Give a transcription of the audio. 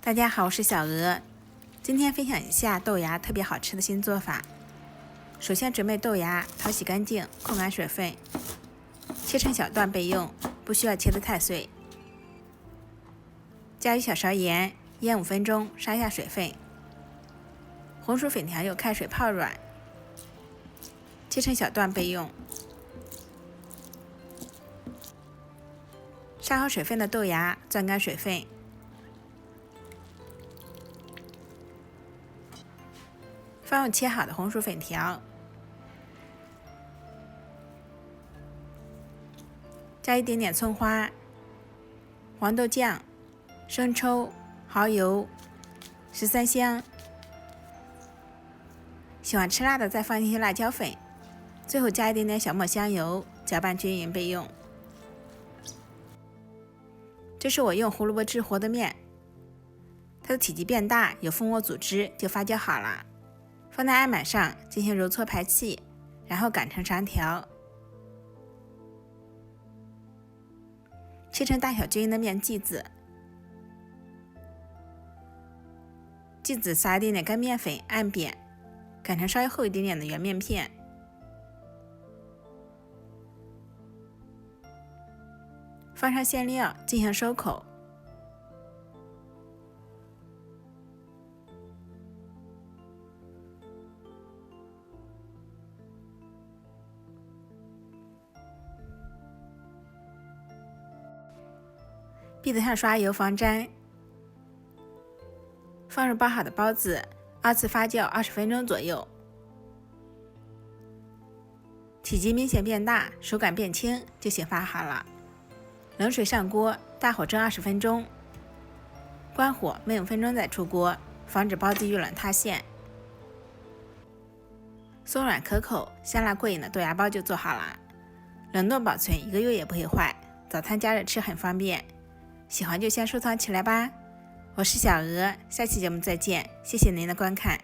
大家好，我是小鹅。今天分享一下豆芽特别好吃的新做法。首先准备豆芽，淘洗干净，控干水分，切成小段备用，不需要切得太碎。加1小勺盐，腌5分钟，杀下水分。红薯粉条用开水泡软，切成小段备用。杀好水分的豆芽，攥干水分。放入切好的红薯粉条，加一点点葱花、黄豆酱、生抽、蚝油、13香。喜欢吃辣的再放一些辣椒粉，最后加一点点小磨香油，搅拌均匀备用。这是我用胡萝卜汁和的面，它的体积变大，有蜂窝组织，就发酵好了。放在案板上进行揉搓排气，然后擀成长条，切成大小均匀的面剂子。剂子撒一点点干面粉，按扁，擀成稍微厚一点点的圆面片。放上馅料进行收口。篦子上刷油防粘，放入包好的包子，2次发酵20分钟左右。体积明显变大，手感变轻，就行发好了。冷水上锅，大火蒸20分钟，关火焖5分钟再出锅，防止包子遇冷塌陷。松软可口、香辣过瘾的豆芽包就做好了，冷冻保存1个月也不会坏，早餐加热吃很方便。喜欢就先收藏起来吧。我是小鹅，下期节目再见，谢谢您的观看。